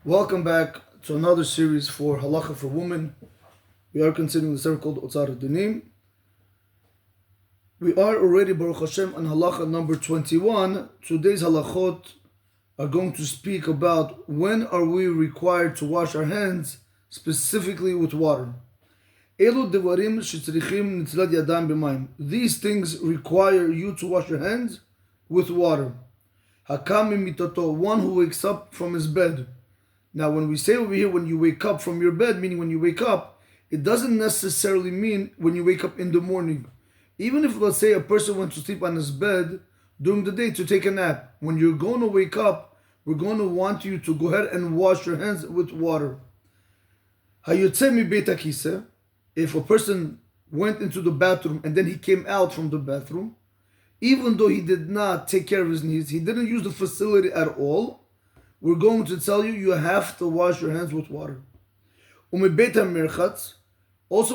Welcome back to another series for Halacha for Women. We are considering the sefer called Otzar Dinim. We are already, Baruch Hashem, on Halacha number 21. Today's Halachot are going to speak about when are we required to wash our hands, specifically with water. Elu devarim shetzrichim nitzilat yadayim b'mayim. These things require you to wash your hands with water. Hakam mimitato, one who wakes up from his bed. Now, when we say over here, when you wake up from your bed, meaning when you wake up, it doesn't necessarily mean when you wake up in the morning. Even if, let's say, a person went to sleep on his bed during the day to take a nap, when you're going to wake up, we're going to want you to go ahead and wash your hands with water. Hayotze mi beit hakiseh, if a person went into the bathroom and then he came out from the bathroom, even though he did not take care of his needs, he didn't use the facility at all, we're going to tell you, you have to wash your hands with water. Also,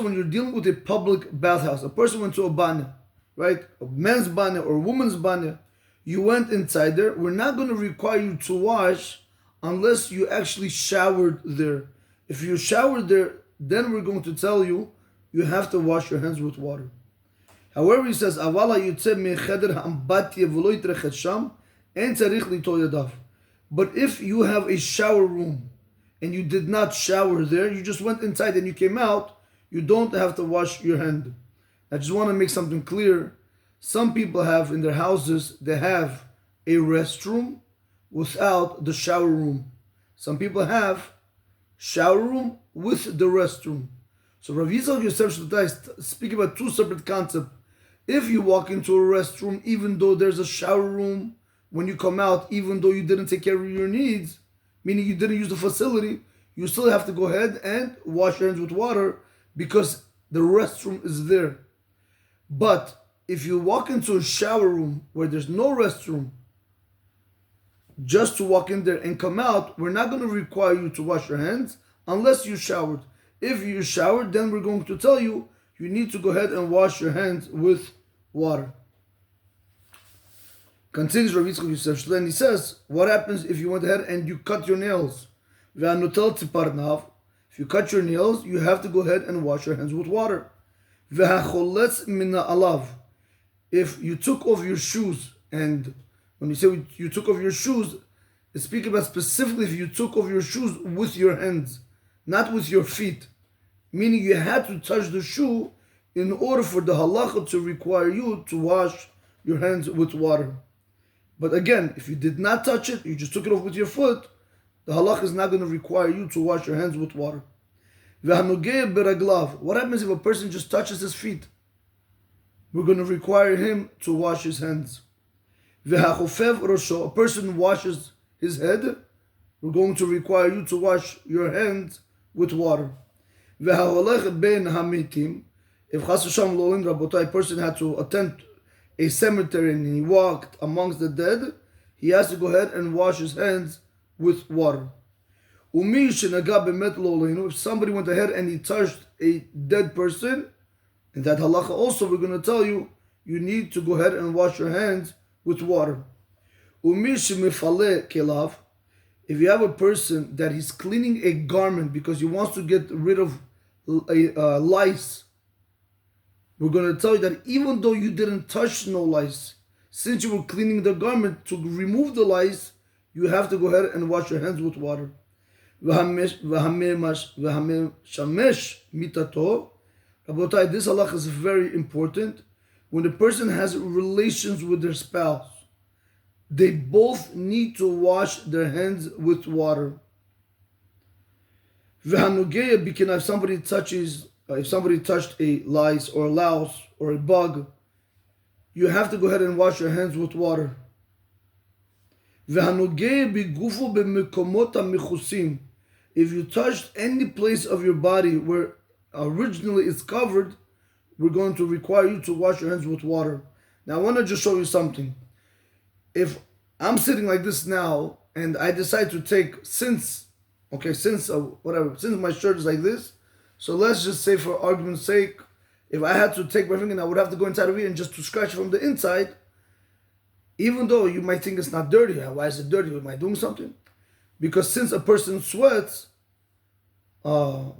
when you're dealing with a public bathhouse, a person went to a banya, right? A men's banya or a woman's banya, you went inside there, we're not going to require you to wash unless you actually showered there. If you showered there, then we're going to tell you, you have to wash your hands with water. However, he says, Avala yutze mecheder ha'ambatye v'lo yitrechet sham, en tzarich litol yadav. But if you have a shower room and you did not shower there, you just went inside and you came out, you don't have to wash your hand. I just want to make something clear. Some people have in their houses, they have a restroom without the shower room. Some people have shower room with the restroom. So Rav Yitzchak Yosef Shlotai is speaking about two separate concepts. If you walk into a restroom, even though there's a shower room, when you come out, even though you didn't take care of your needs, meaning you didn't use the facility, you still have to go ahead and wash your hands with water because the restroom is there. But if you walk into a shower room where there's no restroom, just to walk in there and come out, we're not going to require you to wash your hands unless you showered. If you showered, then we're going to tell you, you need to go ahead and wash your hands with water. Continues Rav Yitzchak Yosef Shlomo, and he says, what happens if you went ahead and you cut your nails? If you cut your nails, you have to go ahead and wash your hands with water. If you took off your shoes, and when you say you took off your shoes, it's speaking about specifically if you took off your shoes with your hands, not with your feet. Meaning you had to touch the shoe in order for the halacha to require you to wash your hands with water. But again, if you did not touch it, you just took it off with your foot, the halach is not going to require you to wash your hands with water. What happens if a person just touches his feet? We're going to require him to wash his hands. A person washes his head, we're going to require you to wash your hands with water. If a person had to attend a cemetery and he walked amongst the dead, he has to go ahead and wash his hands with water. If somebody went ahead and he touched a dead person, in that halacha also we're going to tell you, you need to go ahead and wash your hands with water. If you have a person that he's cleaning a garment because he wants to get rid of lice, we're going to tell you that even though you didn't touch no lice, since you were cleaning the garment to remove the lice, you have to go ahead and wash your hands with water. This halach is very important. When a person has relations with their spouse, they both need to wash their hands with water. If somebody touched a lice or a louse or a bug, you have to go ahead and wash your hands with water. If you touched any place of your body where originally it's covered, we're going to require you to wash your hands with water. Now I want to just show you something. If I'm sitting like this now and I decide to take, since my shirt is like this, so let's just say for argument's sake, if I had to take my finger and I would have to go inside of it and just to scratch it from the inside, even though you might think it's not dirty, why is it dirty? Am I doing something? Because since a person sweats, uh,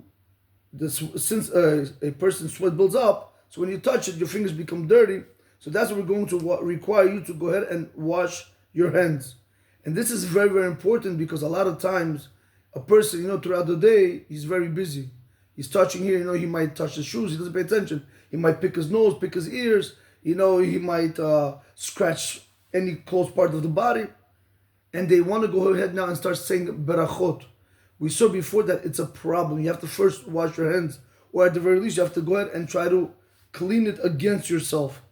since a person's sweat builds up, so when you touch it, your fingers become dirty. So that's what we're going to require you to go ahead and wash your hands. And this is very, very important because a lot of times a person, throughout the day, he's very busy. He's touching here, he might touch his shoes, he doesn't pay attention. He might pick his nose, pick his ears, he might scratch any close part of the body. And they want to go ahead now and start saying berachot. We saw before that it's a problem. You have to first wash your hands, or at the very least, you have to go ahead and try to clean it against yourself.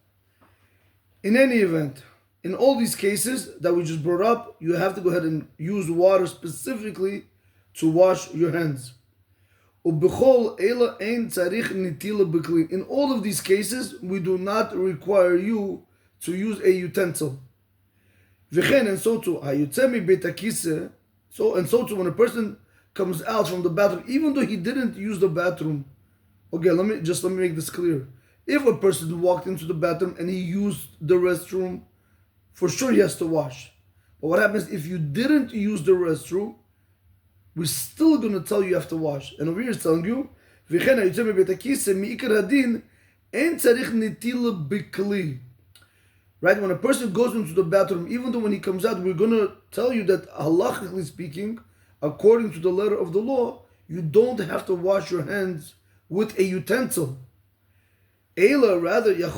In any event, in all these cases that we just brought up, you have to go ahead and use water specifically to wash your hands. In all of these cases, we do not require you to use a utensil. And so too, when a person comes out from the bathroom, even though he didn't use the bathroom, okay, let me make this clear. If a person walked into the bathroom and he used the restroom, for sure he has to wash. But what happens if you didn't use the restroom? We're still going to tell you have to wash. And over here it's telling you, right? When a person goes into the bathroom, even though when he comes out, we're going to tell you that halachically speaking, according to the letter of the law, you don't have to wash your hands with a utensil. Ela, rather, but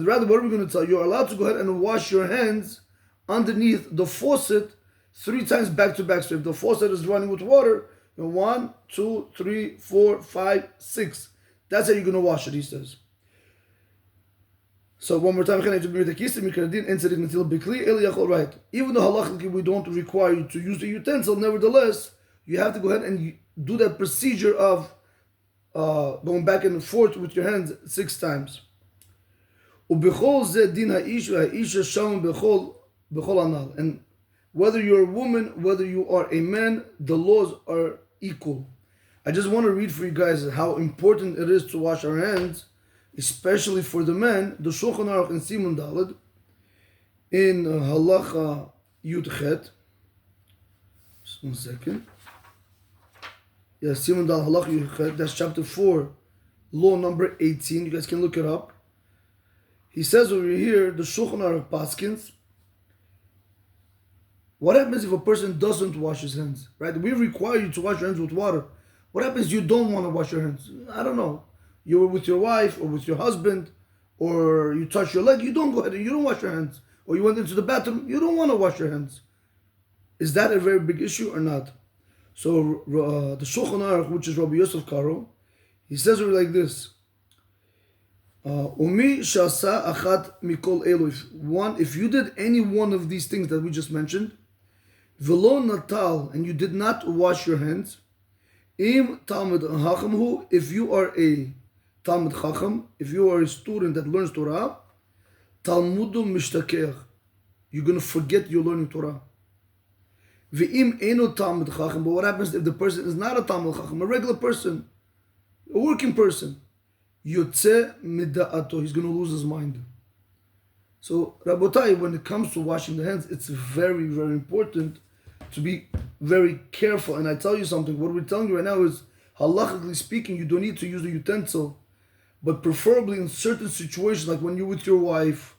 rather, what are we going to tell you? You're allowed to go ahead and wash your hands underneath the faucet 3 times back to back. So if the faucet is running with water, 1, 2, 3, 4, 5, 6. That's how you're going to wash it, he says. So one more time, right? Even though halachically we don't require you to use the utensil, nevertheless, you have to go ahead and do that procedure of going back and forth with your hands 6 times. And whether you're a woman, whether you are a man, the laws are equal. I just want to read for you guys how important it is to wash our hands, especially for the men. The Shulchan Aruch in Siman Daled, in Halacha Yud Chet. Just 1 second. Yeah, Siman Daled Halacha Yud Chet. That's chapter 4, law number 18. You guys can look it up. He says over here, the Shulchan Aruch Paskins, what happens if a person doesn't wash his hands? Right? We require you to wash your hands with water. What happens if you don't want to wash your hands? I don't know. You were with your wife or with your husband, or you touch your leg, you don't go ahead and you don't wash your hands. Or you went into the bathroom, you don't want to wash your hands. Is that a very big issue or not? So the Shulchan Aruch, which is Rabbi Yosef Karo, he says it like this. Umi shasa achat mikol elu. If you did any one of these things that we just mentioned, velo natal, and you did not wash your hands, im talmid chacham hu, if you are a talmid chacham, if you are a student that learns Torah, talmudu mishtakeach, you're going to forget you're learning Torah. Ve'im eno talmid chacham, but what happens if the person is not a talmid chacham, a regular person, a working person? Yotze mida'ato, he's going to lose his mind. So, Rabotai, when it comes to washing the hands, it's very, very important to be very careful. And I tell you something, what we're telling you right now is, halachically speaking, you don't need to use a utensil, but preferably in certain situations, like when you're with your wife,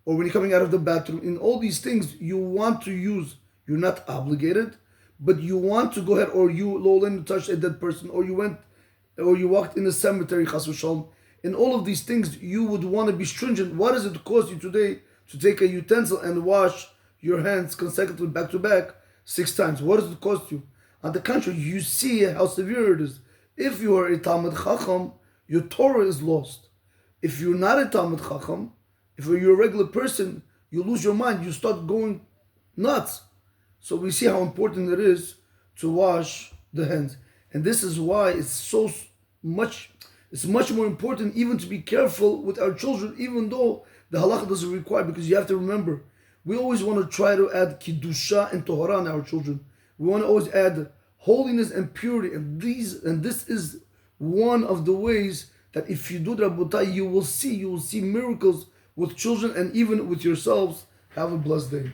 or when you're coming out of the bathroom, in all these things, you want to use, you're not obligated, but you want to go ahead, or you, Lolan, touched a dead person, or you walked in the cemetery, chas v'shalom. In all of these things, you would want to be stringent. What does it cost you today to take a utensil and wash your hands consecutively back to back 6 times? What does it cost you? On the contrary, you see how severe it is. If you are a Talmid Chacham, your Torah is lost. If you're not a Talmid Chacham, if you're a regular person, you lose your mind. You start going nuts. So we see how important it is to wash the hands. And this is why it's much more important even to be careful with our children, even though the halacha doesn't require, because you have to remember, we always want to try to add kiddusha and tohara in our children. We want to always add holiness and purity, and this is one of the ways that if you do Rabotai, you will see miracles with children and even with yourselves Have a blessed day.